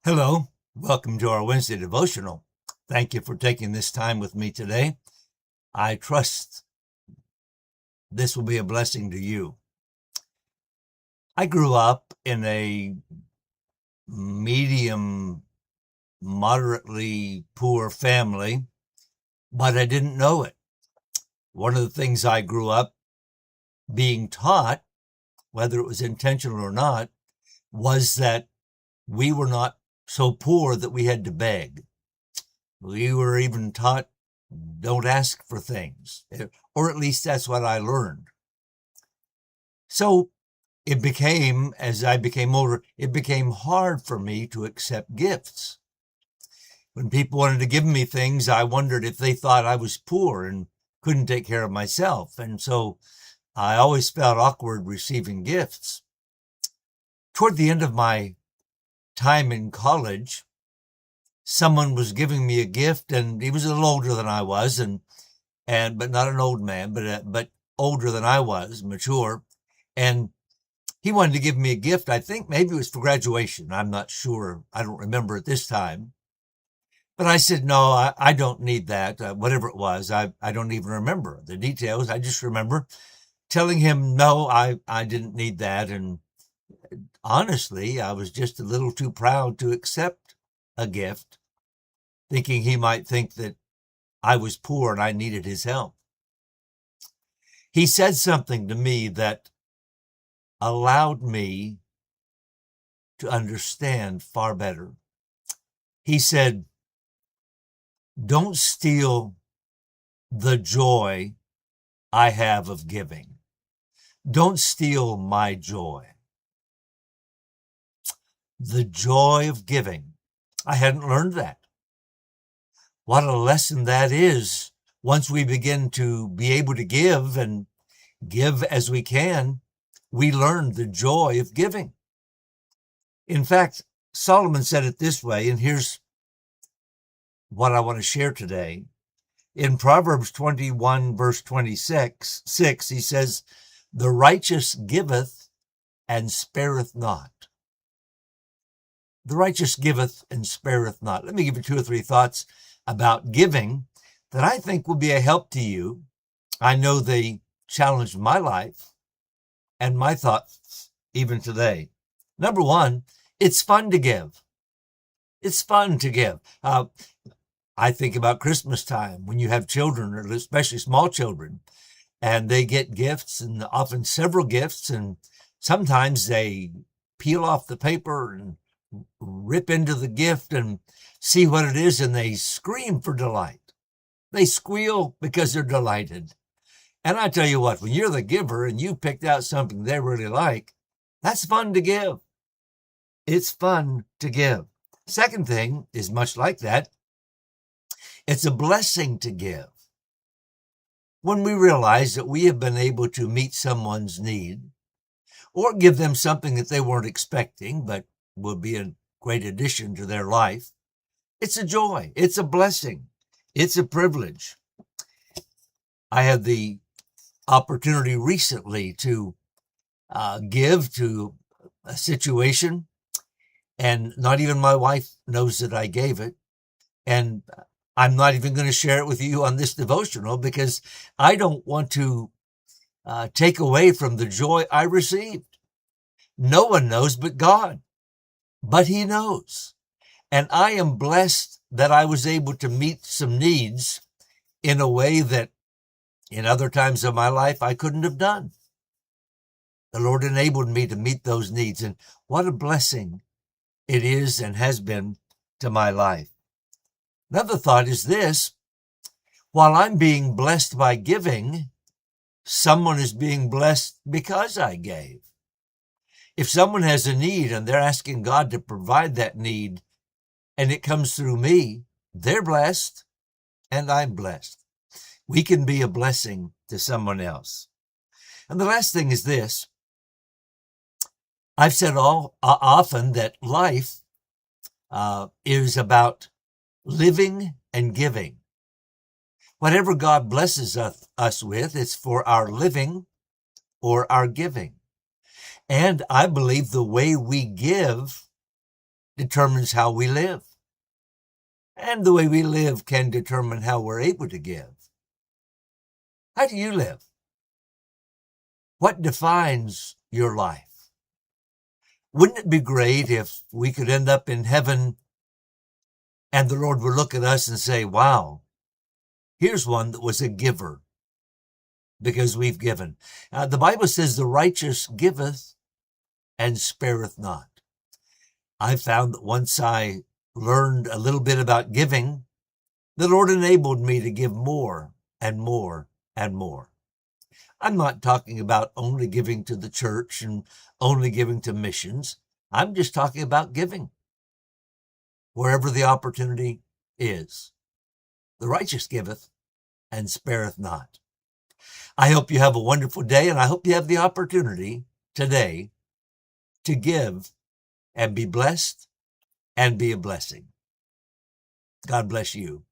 Hello, welcome to our Wednesday devotional. Thank you for taking this time with me today. I trust this will be a blessing to you. I grew up in a medium, moderately poor family, but I didn't know it. One of the things I grew up being taught, whether it was intentional or not, was that we were not so poor that we had to beg. We were even taught, don't ask for things, or at least that's what I learned. So it became, as I became older, it became hard for me to accept gifts. When people wanted to give me things, I wondered if they thought I was poor and couldn't take care of myself. And so I always felt awkward receiving gifts. Toward the end of my time in college, someone was giving me a gift, and he was a little older than I was, but not an old man, but older than I was, mature. And he wanted to give me a gift. I think maybe it was for graduation. I'm not sure. I don't remember at this time. But I said, no, I don't need that. Whatever it was, I don't even remember the details. I just remember telling him, no, I didn't need that. And honestly, I was just a little too proud to accept a gift, thinking he might think that I was poor and I needed his help. He said something to me that allowed me to understand far better. He said, don't steal the joy I have of giving. Don't steal my joy. The joy of giving. I hadn't learned that. What a lesson that is. Once we begin to be able to give and give as we can, we learn the joy of giving. In fact, Solomon said it this way, and here's what I want to share today. In Proverbs 21, verse 26, he says, the righteous giveth and spareth not. The righteous giveth and spareth not. Let me give you 2 or 3 thoughts about giving that I think will be a help to you. I know they challenged my life and my thoughts even today. Number 1, it's fun to give. It's fun to give. I think about Christmas time when you have children, or especially small children, and they get gifts, and often several gifts, and sometimes they peel off the paper and rip into the gift and see what it is, and they scream for delight. They squeal because they're delighted. And I tell you what, when you're the giver and you picked out something they really like, that's fun to give. It's fun to give. Second thing is much like that. It's a blessing to give. When we realize that we have been able to meet someone's need or give them something that they weren't expecting but will be a great addition to their life, it's a joy. It's a blessing. It's a privilege. I had the opportunity recently to give to a situation, and not even my wife knows that I gave it. And I'm not even going to share it with you on this devotional because I don't want to take away from the joy I received. No one knows but God, but He knows. And I am blessed that I was able to meet some needs in a way that in other times of my life I couldn't have done. The Lord enabled me to meet those needs, and what a blessing it is and has been to my life. Another thought is this: while I'm being blessed by giving, someone is being blessed because I gave. If someone has a need and they're asking God to provide that need, and it comes through me, they're blessed and I'm blessed. We can be a blessing to someone else. And the last thing is this: I've said often that life is about living and giving. Whatever God blesses us with, it's for our living or our giving. And I believe the way we give determines how we live. And the way we live can determine how we're able to give. How do you live? What defines your life? Wouldn't it be great if we could end up in heaven and the Lord would look at us and say, wow, here's one that was a giver because we've given. The Bible says the righteous giveth and spareth not. I found that once I learned a little bit about giving, the Lord enabled me to give more and more and more. I'm not talking about only giving to the church and only giving to missions. I'm just talking about giving wherever the opportunity is. The righteous giveth and spareth not. I hope you have a wonderful day, and I hope you have the opportunity today to give and be blessed and be a blessing. God bless you.